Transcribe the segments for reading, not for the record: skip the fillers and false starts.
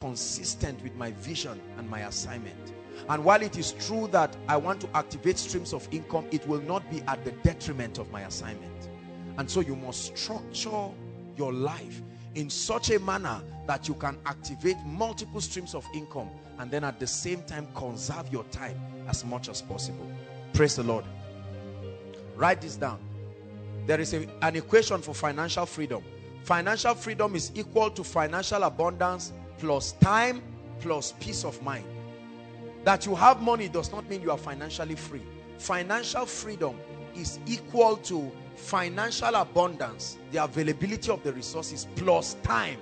consistent with my vision and my assignment. And while it is true that I want to activate streams of income, it will not be at the detriment of my assignment. And so you must structure your life in such a manner that you can activate multiple streams of income and then at the same time conserve your time as much as possible. Praise the Lord. Write this down. There is an equation for financial freedom. Financial freedom is equal to financial abundance plus time plus peace of mind. That you have money does not mean you are financially free. Financial freedom is equal to financial abundance, the availability of the resources, plus time.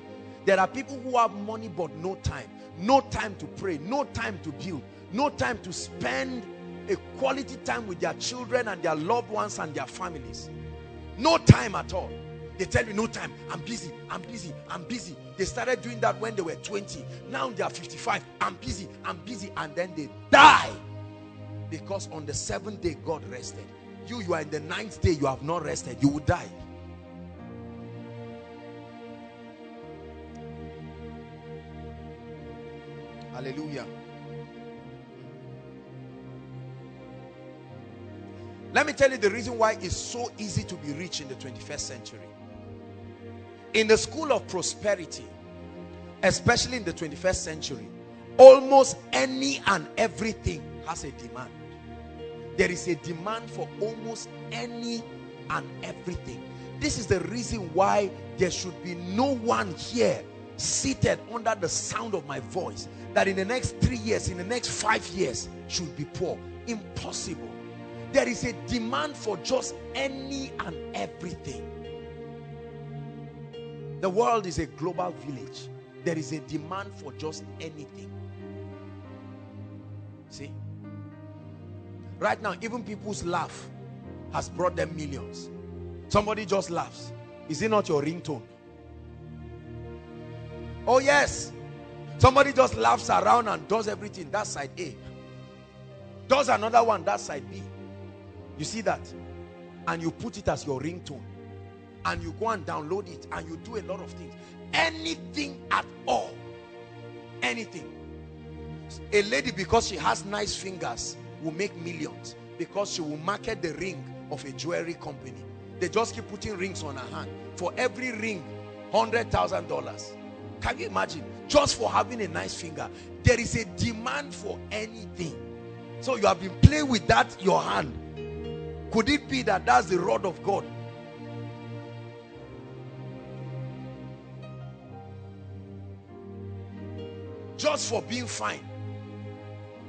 There are people who have money but no time. No time to pray, no time to build, no time to spend a quality time with their children and their loved ones and their families. No time at all. They tell you no time, I'm busy, I'm busy, I'm busy. They started doing that when they were 20. Now they are 55, I'm busy, and then they die. Because on the 7th day God rested. You are in the 9th day, you have not rested, you will die. Hallelujah. Let me tell you the reason why it's so easy to be rich in the 21st century. In the school of prosperity, especially in the 21st century, almost any and everything has a demand. There is a demand for almost any and everything. This is the reason why there should be no one here seated under the sound of my voice that in the next 3 years, in the next 5 years should be poor. Impossible. There is a demand for just any and everything. The world is a global village. There is a demand for just anything. See? Right now, even people's laugh has brought them millions. Somebody just laughs. Is it not your ringtone? Oh yes. Somebody just laughs around and does everything. That's side A. Does another one. That's side B. You see that? And you put it as your ringtone. And you go and download it. And you do a lot of things. Anything at all. Anything. A lady, because she has nice fingers, will make millions. Because she will market the ring of a jewelry company. They just keep putting rings on her hand. For every ring, $100,000. Can you imagine? Just for having a nice finger. There is a demand for anything. So you have been playing with that, your hand. Could it be that that's the rod of God? Just for being fine.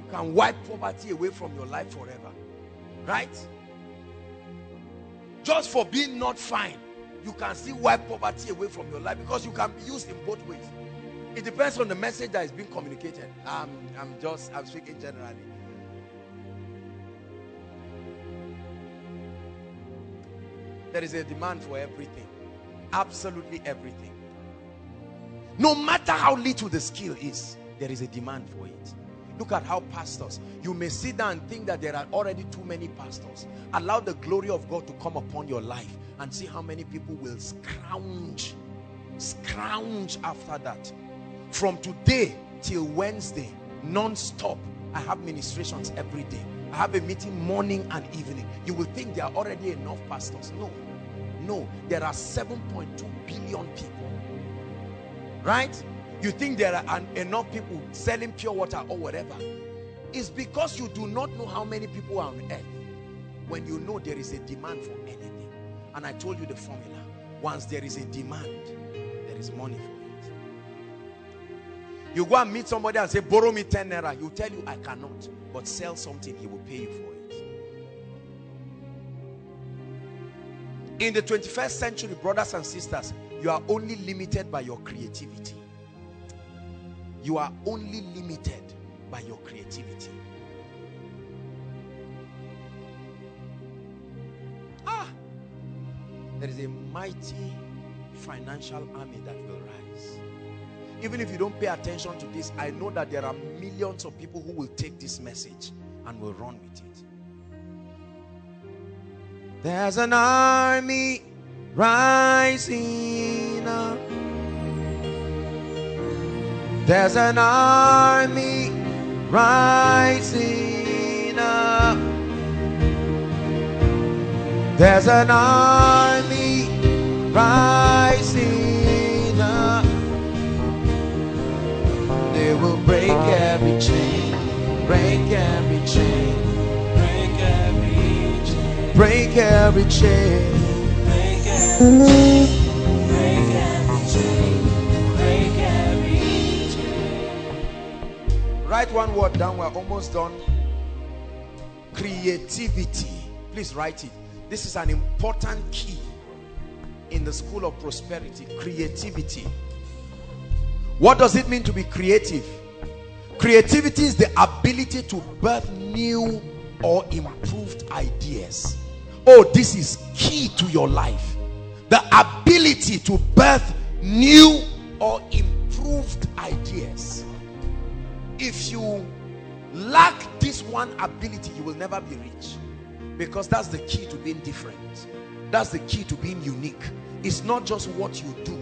You can wipe poverty away from your life forever. Right? Just for being not fine, you can still wipe poverty away from your life, because you can be used in both ways. It depends on the message that is being communicated. I'm speaking generally. There is a demand for everything. Absolutely everything. No matter how little the skill is, there is a demand for it. Look at how pastors, you may sit down and think that there are already too many pastors. Allow the glory of God to come upon your life and see how many people will scrounge after that. From today till Wednesday, non-stop, I have ministrations every day. I have a meeting morning and evening. You will think there are already enough pastors. No, there are 7.2 billion people. Right? You think there are enough people selling pure water or whatever. It's because you do not know how many people are on earth. When you know there is a demand for anything. And I told you the formula. Once there is a demand, there is money for it. You go and meet somebody and say, borrow me 10 naira. He'll tell you, I cannot. But sell something, he will pay you for it. In the 21st century, brothers and sisters, you are only limited by your creativity. You are only limited by your creativity. There is a mighty financial army that will rise. Even if you don't pay attention to this, I know that there are millions of people who will take this message and will run with it. There's an army rising up. There's an army rising up. There's an army rising up. They will break every chain, break every chain, break every chain, break every chain, break every chain, break every chain, break every chain. Write one word down, we're almost done. Creativity. Please write it. This is an important key in the school of prosperity. Creativity. What does it mean to be creative? Creativity is the ability to birth new or improved ideas. Oh, this is key to your life. The ability to birth new or improved ideas. If you lack this one ability, you will never be rich. Because that's the key to being different. That's the key to being unique. It's not just what you do,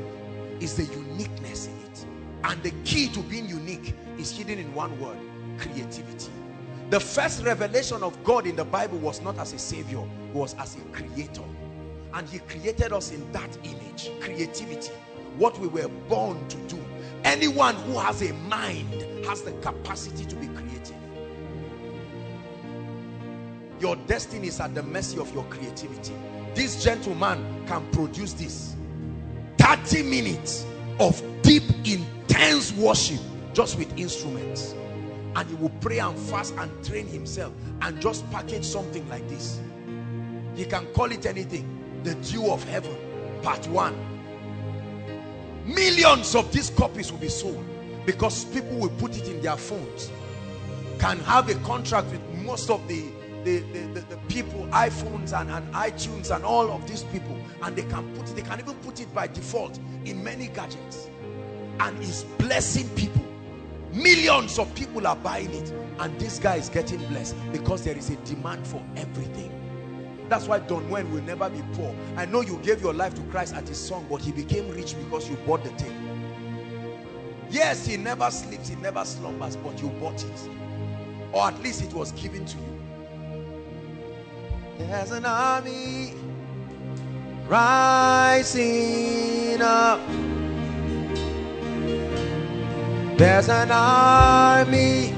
it's the uniqueness in it. And the key to being unique is hidden in one word: creativity. The first revelation of God in the Bible was not as a savior, it was as a creator. And he created us in that image. Creativity, what we were born to do. Anyone who has a mind has the capacity to be creative. Your destiny is at the mercy of your creativity. This gentleman can produce this 30 minutes of deep, intense worship just with instruments, and he will pray and fast and train himself and just package something like this. He can call it anything. The Dew of Heaven Part 1. Millions of these copies will be sold because people will put it in their phones. Can have a contract with most of the people, iPhones and iTunes and all of these people, and they can put it, they can even put it by default in many gadgets, and is blessing people. Millions of people are buying it, and this guy is getting blessed because there is a demand for everything. That's why Don Wen will never be poor. I know you gave your life to Christ at his song, but he became rich because you bought the thing. Yes, he never sleeps, he never slumbers, but you bought it, or at least it was given to you. There's an army rising up. There's an army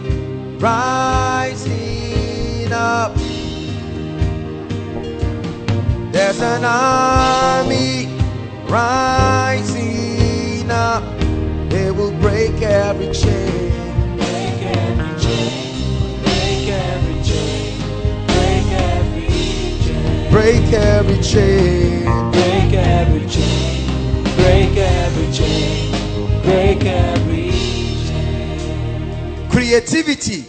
rising up. There's an army rising up. They will break every chain. Break every chain. Break every chain. Break every chain. Break every chain. Break every chain. Break every chain. Break every chain. Creativity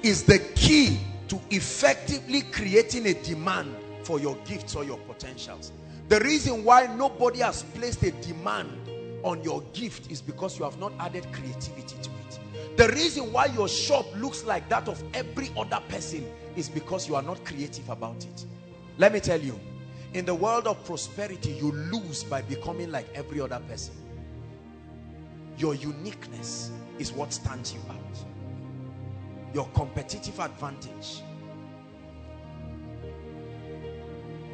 is the key to effectively creating a demand for your gifts or your potentials. The reason why nobody has placed a demand on your gift is because you have not added creativity to it. The reason why your shop looks like that of every other person is because you are not creative about it. Let me tell you, in the world of prosperity, you lose by becoming like every other person. Your uniqueness is what stands you out. Your competitive advantage.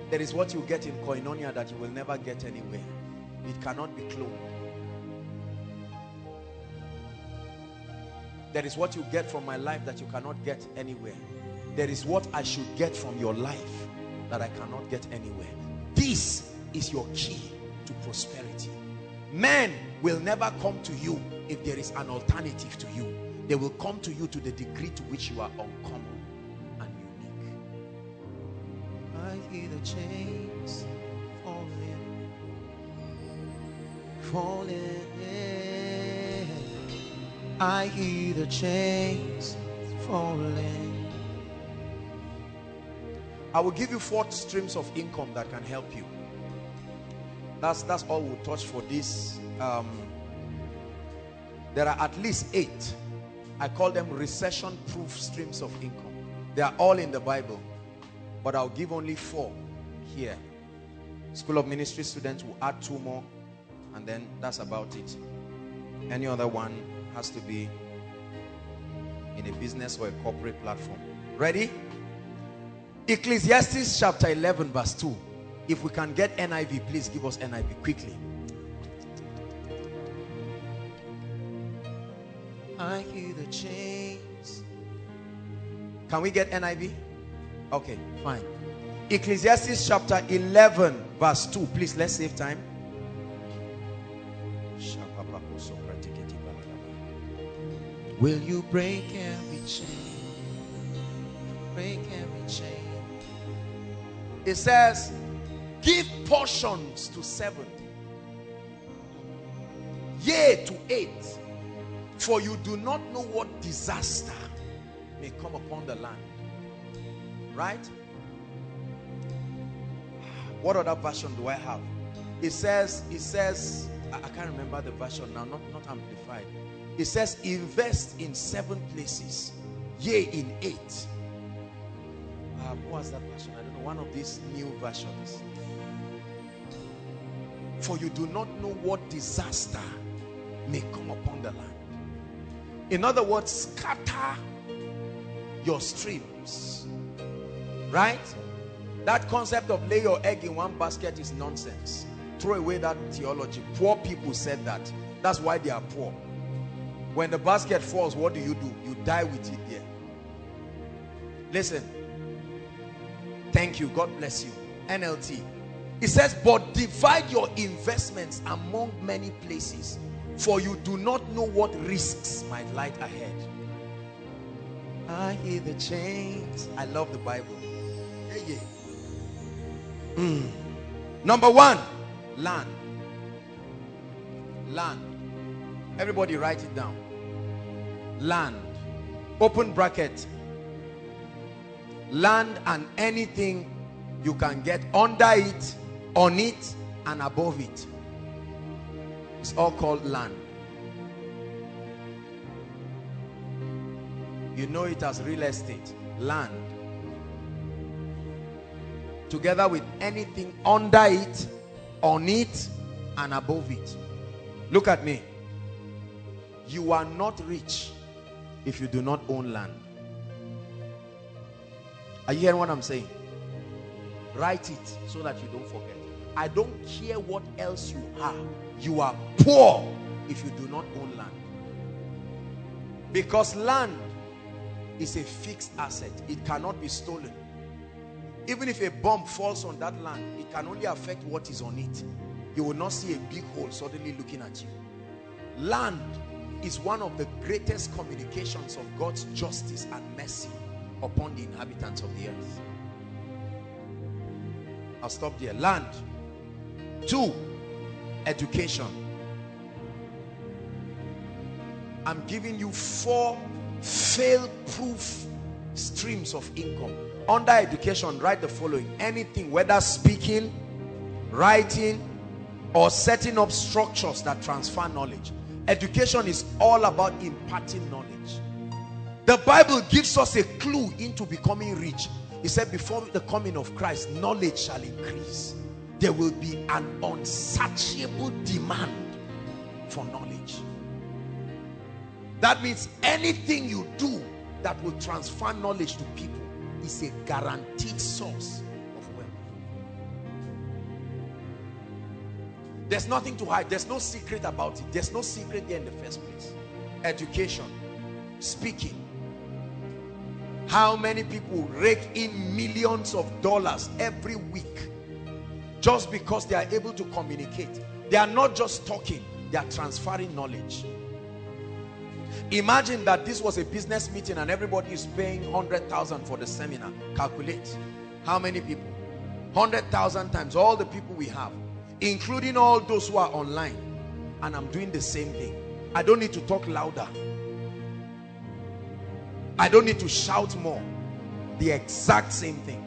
There is what you get in koinonia that you will never get anywhere. It cannot be cloned. There is what you get from my life that you cannot get anywhere. There is what I should get from your life that I cannot get anywhere. This is your key to prosperity. Men will never come to you if there is an alternative to you. They will come to you to the degree to which you are uncommon and unique. I hear the chains falling, falling. I hear the chains falling. I will give you 4 streams of income that can help you. That's all we'll touch for this. There are at least 8. I call them recession-proof streams of income. They are all in the Bible, but I'll give only 4 here. School of Ministry students will add 2 more, and then that's about it. Any other one? Has to be in a business or a corporate platform. Ready? Ecclesiastes chapter 11 verse 2. If we can get NIV, please give us NIV quickly. I hear the chains. Can we get NIV? Okay, fine. Ecclesiastes chapter 11 verse 2. Please, let's save time. Will you break every chain? Break every chain. It says, give portions to 7, yea to 8, for you do not know what disaster may come upon the land. Right? What other version do I have? It says, I can't remember the version now, not amplified. It says, invest in 7 places, yea in 8. What was that version? I don't know, one of these new versions. For you do not know what disaster may come upon the land. In other words, scatter your streams. Right? That concept of lay your egg in one basket is nonsense. Throw away that theology. Poor people said that. That's why they are poor. When the basket falls, what do? You die with it there. Listen. Thank you. God bless you. NLT. It says, but divide your investments among many places, for you do not know what risks might lie ahead. I hear the chains. I love the Bible. Yeah, yeah. Number 1, land. Land. Everybody write it down. Land. Open bracket. Land and anything you can get under it, on it, and above it. It's all called land. You know it as real estate. Land. Together with anything under it, on it, and above it. Look at me. You are not rich if you do not own land. Are you hearing what I'm saying? Write it so that you don't forget. I don't care what else you are poor if you do not own land. Because land is a fixed asset. It cannot be stolen. Even if a bomb falls on that land, it can only affect what is on it. You will not see a big hole suddenly looking at you. Land is one of the greatest communications of God's justice and mercy upon the inhabitants of the earth. I'll stop there. Land. 2, education. I'm giving you 4 fail-proof streams of income. Under education, write the following. Anything, whether speaking, writing, or setting up structures that transfer knowledge. Education is all about imparting knowledge. The Bible gives us a clue into becoming rich. He said, before the coming of Christ, knowledge shall increase. There will be an unsatiable demand for knowledge. That means anything you do that will transfer knowledge to people is a guaranteed source of wealth. There's nothing to hide. There's no secret about it. There's no secret there in the first place. Education, speaking. How many people rake in millions of dollars every week just because they are able to communicate? They are not just talking, they are transferring knowledge. Imagine that this was a business meeting and everybody is paying 100,000 for the seminar. Calculate how many people. 100,000 times all the people we have, including all those who are online. And I'm doing the same thing. I don't need to talk louder. I don't need to shout more. The exact same thing.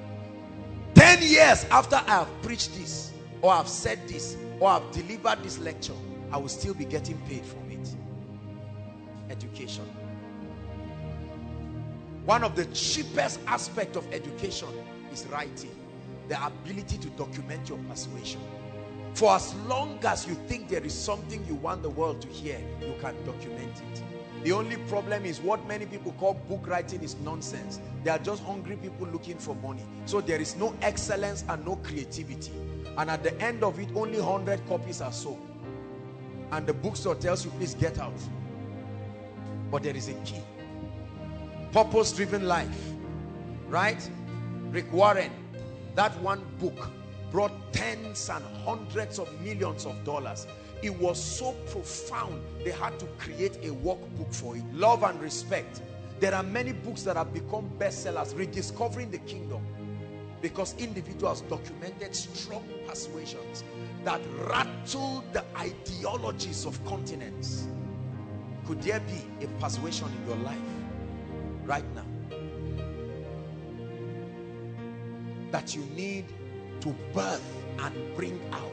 10 years after I have preached this, or I've said this, or I've delivered this lecture, I will still be getting paid from it. Education. One of the cheapest aspects of education is writing. The ability to document your persuasion. For as long as you think there is something you want the world to hear, you can document it. The only problem is what many people call book writing is nonsense. They are just hungry people looking for money. So there is no excellence and no creativity. And at the end of it, only 100 copies are sold. And the bookstore tells you, please get out. But there is a key. Purpose-driven life. Right? Rick Warren, that one book brought tens and hundreds of millions of dollars. It was so profound, they had to create a workbook for it. Love and Respect. There are many books that have become bestsellers, Rediscovering the Kingdom, because individuals documented strong persuasions that rattled the ideologies of continents. Could there be a persuasion in your life right now that you need to birth and bring out?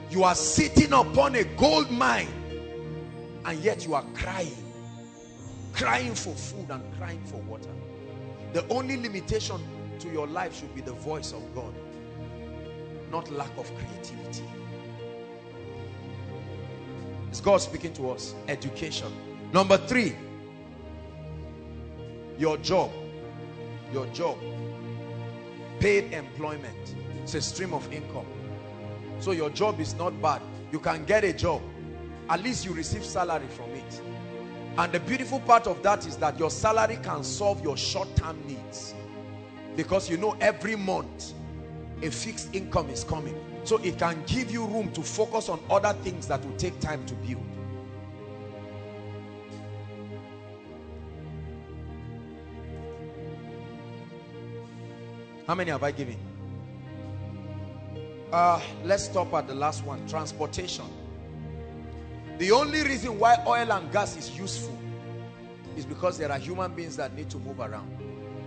You are sitting upon a gold mine and yet you are crying for food and crying for water. The only limitation to your life should be the voice of God, not lack of creativity. Is God speaking to us? Education. Number 3, your job. Your job. Paid employment. It's a stream of income. So your job is not bad. You can get a job. At least you receive salary from it. And the beautiful part of that is that your salary can solve your short-term needs. Because you know every month a fixed income is coming. So it can give you room to focus on other things that will take time to build. How many have I given? Let's stop at the last one. Transportation. The only reason why oil and gas is useful is because there are human beings that need to move around.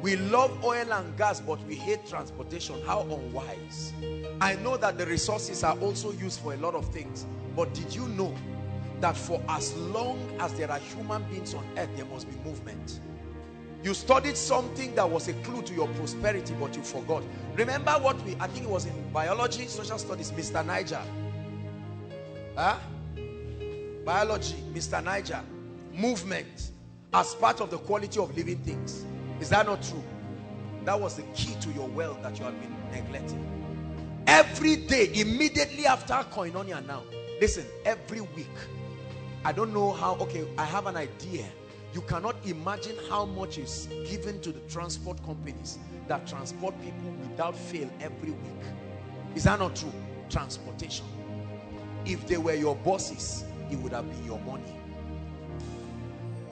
We love oil and gas, but we hate transportation. How unwise. I know that the resources are also used for a lot of things, but did you know that for as long as there are human beings on earth, there must be movement? You studied something that was a clue to your prosperity, but you forgot. Remember what I think it was in biology, social studies, Mr. Niger. Biology, Mr. Niger. Movement as part of the quality of living things. Is that not true? That was the key to your wealth that you have been neglecting. Every day, immediately after Koinonia now, listen, every week, I don't know how, okay, I have an idea. You cannot imagine how much is given to the transport companies that transport people without fail every week. Is that not true? Transportation. If they were your bosses, it would have been your money.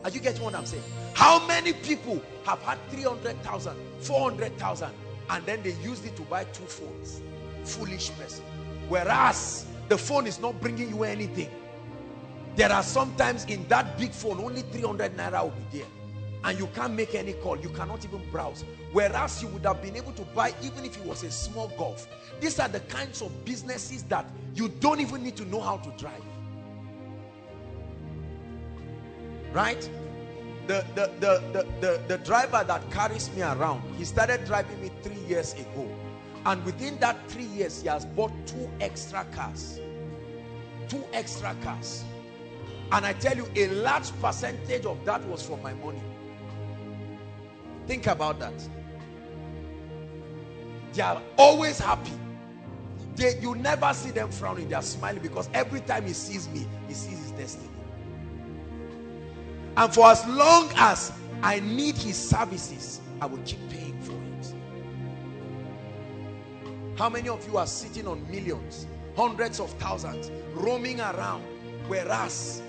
Are you getting what I'm saying? How many people have had 300,000, 400,000, and then they used it to buy 2 phones? Foolish person. Whereas the phone is not bringing you anything. There are sometimes in that big phone, only 300 naira will be there. And you can't make any call. You cannot even browse. Whereas you would have been able to buy even if it was a small Golf. These are the kinds of businesses that you don't even need to know how to drive. Right? The driver that carries me around, he started driving me 3 years ago. And within that 3 years, he has bought 2 extra cars. 2 extra cars. And I tell you, a large percentage of that was from my money. Think about that. They are always happy. You never see them frowning. They are smiling because every time he sees me, he sees his destiny. And for as long as I need his services, I will keep paying for it. How many of you are sitting on millions, hundreds of thousands, roaming around, whereas,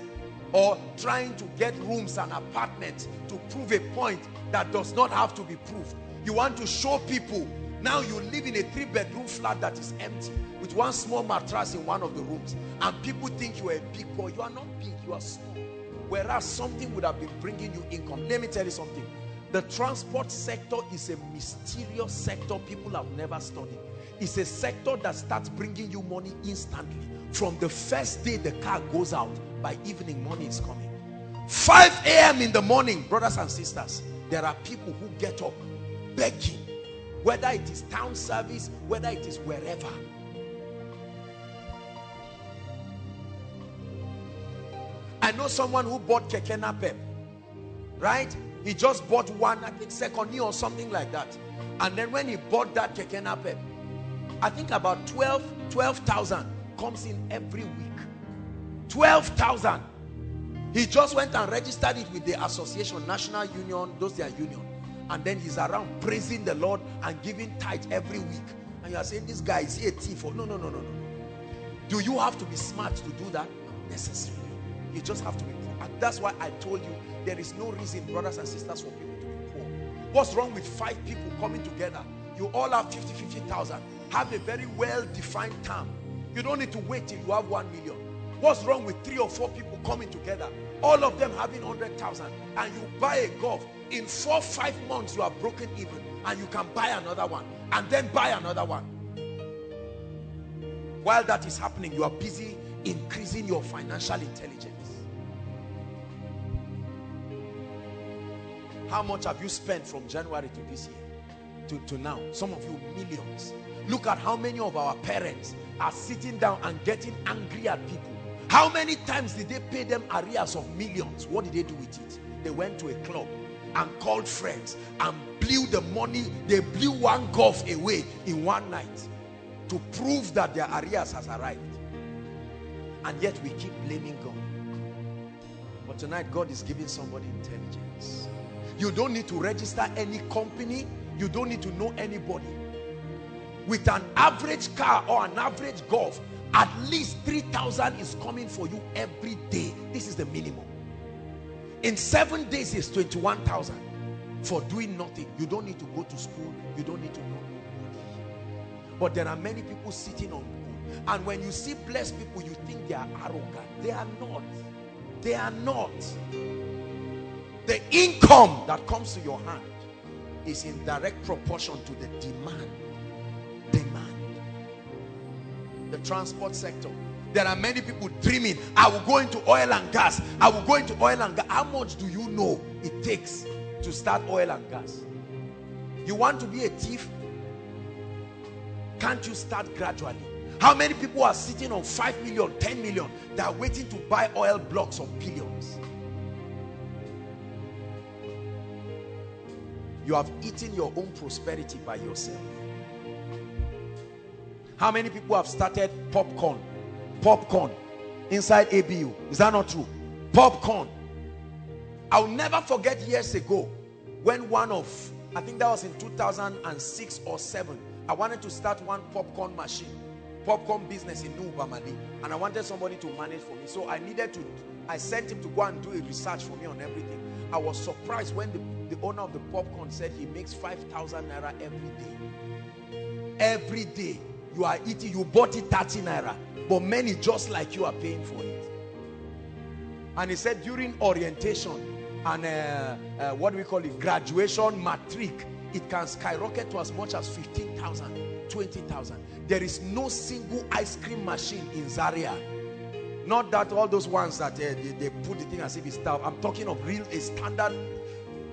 or trying to get rooms and apartments to prove a point that does not have to be proved? You want to show people, now you live in a 3-bedroom flat that is empty with 1 small mattress in one of the rooms, and people think you are a big boy. You are not big, you are small. Whereas something would have been bringing you income. Let me tell you something. The transport sector is a mysterious sector people have never studied. It's a sector that starts bringing you money instantly. From the first day the car goes out, by evening money is coming. 5 a.m. in the morning, brothers and sisters, there are people who get up begging, whether it is town service, whether it is wherever. I know someone who bought Keke Napep, right? He just bought one, I think second year or something like that. And then when he bought that Keke Napep, I think about 12,000 comes in every week. 12,000. He just went and registered it with the association, National Union, those their union. And then he's around praising the Lord and giving tithe every week. And you are saying, this guy, is he a thief? Or, no. Do you have to be smart to do that? Not necessarily. You just have to be poor. And that's why I told you, there is no reason, brothers and sisters, for people to be poor. What's wrong with 5 people coming together? You all have 50,000. Have a very well-defined term. You don't need to wait till you have 1 million. What's wrong with 3 or 4 people coming together? All of them having 100,000. And you buy a golf. In 4-5 months, you are broken even. And you can buy another one. And then buy another one. While that is happening, you are busy increasing your financial intelligence. How much have you spent from January to this year? To now? Some of you, millions. Look at how many of our parents are sitting down and getting angry at people. How many times did they pay them arrears of millions? What did they do with it? They went to a club and called friends and blew the money. They blew one golf away in one night to prove that their arrears has arrived. And yet we keep blaming God. But tonight God is giving somebody intelligence. You don't need to register any company. You don't need to know anybody. With an average car or an average golf, at least 3,000 is coming for you every day. This is the minimum. In 7 days is 21,000 for doing nothing. You don't need to go to school. You don't need to know nobody. But there are many people sitting on gold. And when you see blessed people, you think they are arrogant. They are not. They are not. The income that comes to your hand is in direct proportion to the demand. The transport sector. There are many people dreaming, I will go into oil and gas. I will go into oil and gas. How much do you know it takes to start oil and gas? You want to be a thief? Can't you start gradually? How many people are sitting on 5 million, 10 million that are waiting to buy oil blocks of billions? You have eaten your own prosperity by yourself. How many people have started popcorn inside ABU? Is that not true? Popcorn. I'll never forget years ago when I think that was in 2006 or 7, I wanted to start one popcorn business in New Bamali, and I wanted somebody to manage for me. So I sent him to go and do a research for me on everything. I was surprised when the owner of the popcorn said he makes 5,000 naira every day. Every day. You are eating, you bought it 30 naira, but many just like you are paying for it. And he said during orientation and what do we call it, graduation, matric, it can skyrocket to as much as 15,000, 20,000. There is no single ice cream machine in Zaria. Not that all those ones that they put the thing as if it's stuff. I'm talking of real, a standard.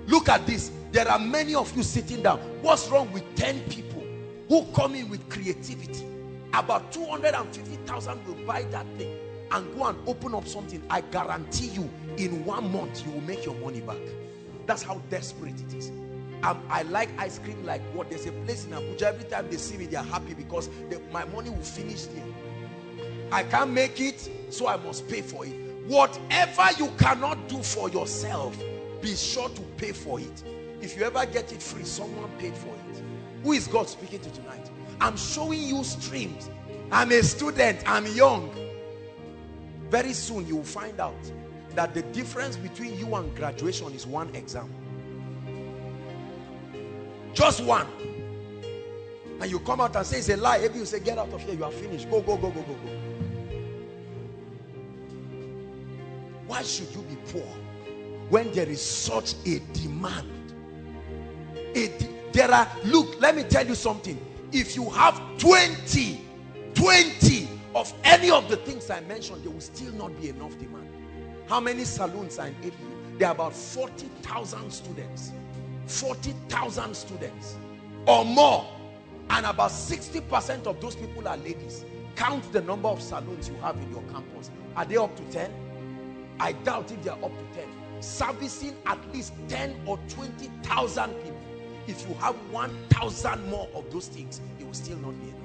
Look at this. There are many of you sitting down. What's wrong with 10 people who come in with creativity? About 250,000 will buy that thing and go and open up something. I guarantee you, in 1 month, you will make your money back. That's how desperate it is. I like ice cream like what? There's a place in Abuja, every time they see me, they are happy because my money will finish there. I can't make it, so I must pay for it. Whatever you cannot do for yourself, be sure to pay for it. If you ever get it free, someone paid for it. Who is God speaking to tonight? I'm showing you streams. I'm a student, I'm young. Very soon you will find out that the difference between you and graduation is one exam. Just one. And you come out and say it's a lie. Maybe you say, get out of here, you are finished. Go. Why should you be poor when there is such a demand? Look, let me tell you something. If you have 20 of any of the things I mentioned, there will still not be enough demand. How many saloons are in ABU? There are about 40,000 students. 40,000 students or more. And about 60% of those people are ladies. Count the number of saloons you have in your campus. Are they up to 10? I doubt if they are up to 10. Servicing at least 10 or 20,000 people. If you have 1,000 more of those things, it will still not be enough.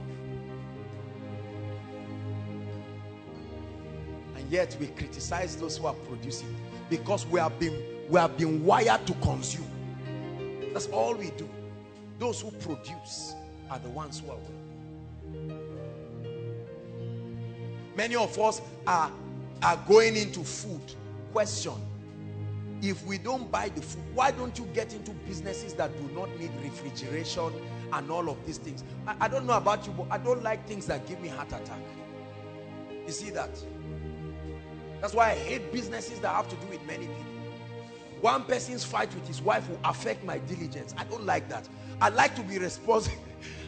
And yet we criticize those who are producing because we have been wired to consume. That's all we do. Those who produce are the ones who are well. Many of us are going into food. Question: if we don't buy the food, why don't you get into businesses that do not need refrigeration and all of these things? I don't know about you, but I don't like things that give me heart attack. You see that? That's why I hate businesses that have to do with many people. One person's fight with his wife will affect my diligence. I don't like that. I like to be responsible.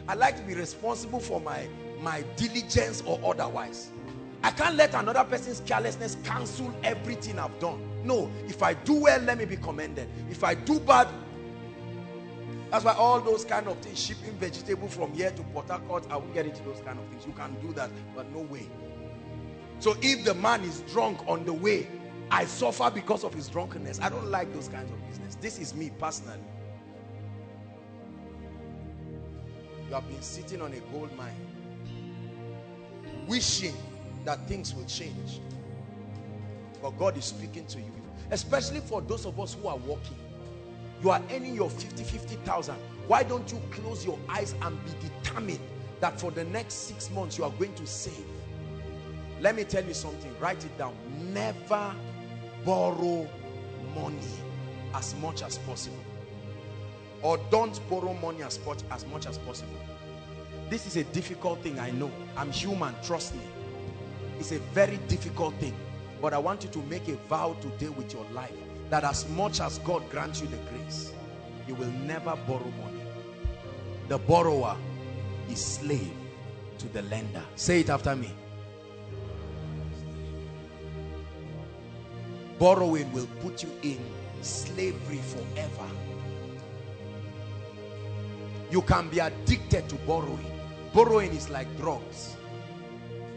I like to be responsible for my diligence or otherwise. I can't let another person's carelessness cancel everything I've done. No, if I do well, let me be commended. If I do bad, that's why all those kind of things, shipping vegetable from here to Port Harcourt, I won't get into those kind of things. You can do that, but no way. So if the man is drunk on the way, I suffer because of his drunkenness. I don't like those kinds of business. This is me personally. You have been sitting on a gold mine, wishing that things will change. But God is speaking to you. Especially for those of us who are working. You are earning your 50,000. Why don't you close your eyes and be determined that for the next 6 months you are going to save? Let me tell you something. Write it down. Never borrow money as much as possible. Or don't borrow money as much as possible. This is a difficult thing, I know. I'm human, trust me. It's a very difficult thing. But I want you to make a vow today with your life that as much as God grants you the grace, you will never borrow money. The borrower is slave to the lender. Say it after me. Borrowing will put you in slavery forever. You can be addicted to borrowing. Borrowing is like drugs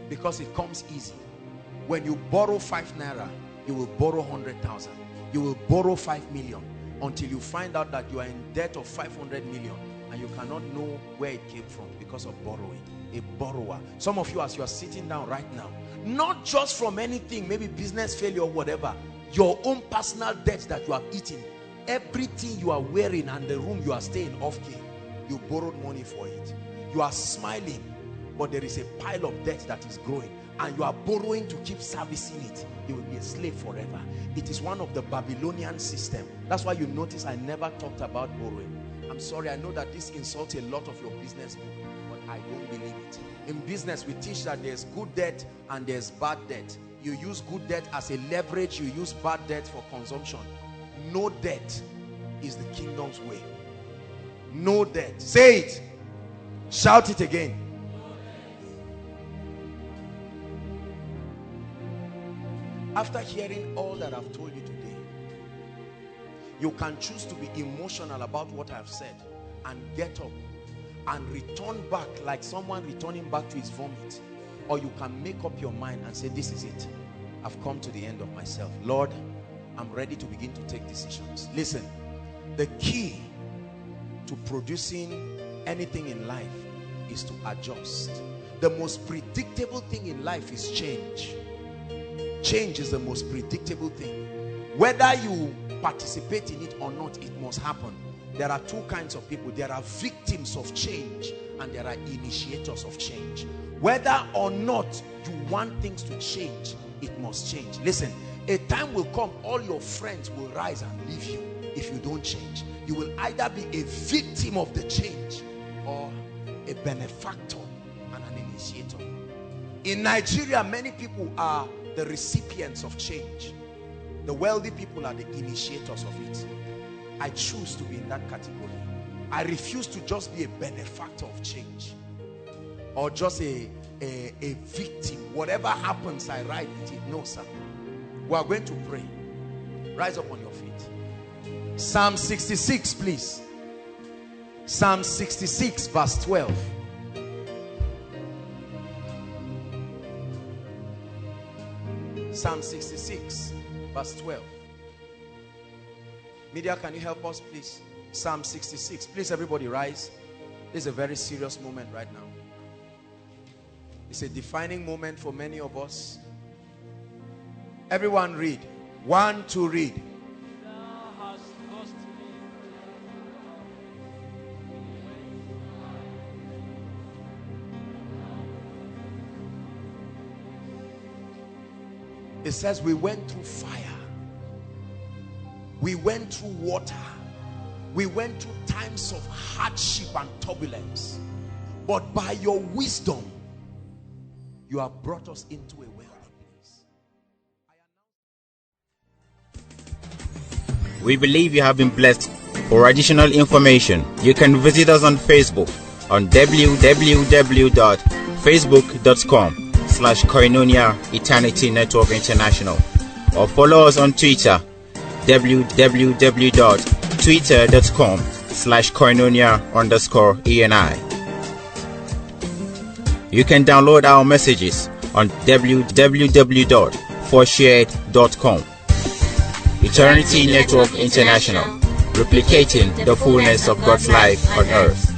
because it comes easy. When you borrow 5 naira, you will borrow 100,000. You will borrow 5 million until you find out that you are in debt of 500 million and you cannot know where it came from because of borrowing. A borrower. Some of you, as you are sitting down right now, not just from anything, maybe business failure or whatever, your own personal debt that you have eaten, everything you are wearing and the room you are staying off key, you borrowed money for it. You are smiling, but there is a pile of debt that is growing and you are borrowing to keep servicing it. You will be a slave forever. It is one of the Babylonian system. That's why you notice I never talked about borrowing. I'm sorry, I know that this insults a lot of your business book, but I don't believe it. In business, we teach that there's good debt and there's bad debt. You use good debt as a leverage, you use bad debt for consumption. No debt is the kingdom's way. No debt. Say it. Shout it again. After hearing all that I've told you today, you can choose to be emotional about what I've said and get up and return back like someone returning back to his vomit. Or you can make up your mind and say, this is it. I've come to the end of myself. Lord, I'm ready to begin to take decisions. Listen, the key to producing anything in life is to adjust. The most predictable thing in life is change. Change is the most predictable thing. Whether you participate in it or not, it must happen. There are two kinds of people. There are victims of change and there are initiators of change. Whether or not you want things to change, it must change. Listen, a time will come, all your friends will rise and leave you if you don't change. You will either be a victim of the change or a benefactor and an initiator. In Nigeria, many people are the recipients of change. The wealthy people are the initiators of it. I choose to be in that category. I refuse to just be a benefactor of change or just a victim. Whatever happens, I ride with it. No, sir. We are going to pray. Rise up on your feet. Psalm 66, please. Psalm 66, verse 12. Psalm 66, Verse 12. Media, can you help us, please? Psalm 66. Please, everybody rise. This is a very serious moment right now. It's a defining moment for many of us. Everyone read. 1, 2, read. It says we went through fire. We went through water. We went through times of hardship and turbulence. But by your wisdom, you have brought us into a wealthy place. We believe you have been blessed. For additional information, you can visit us on Facebook on www.facebook.com/Koinonia Eternity Network International, or follow us on Twitter www.twitter.com/Koinonia_ENI. You can download our messages on www.forshared.com. Eternity Network International, replicating the fullness of God's life on earth.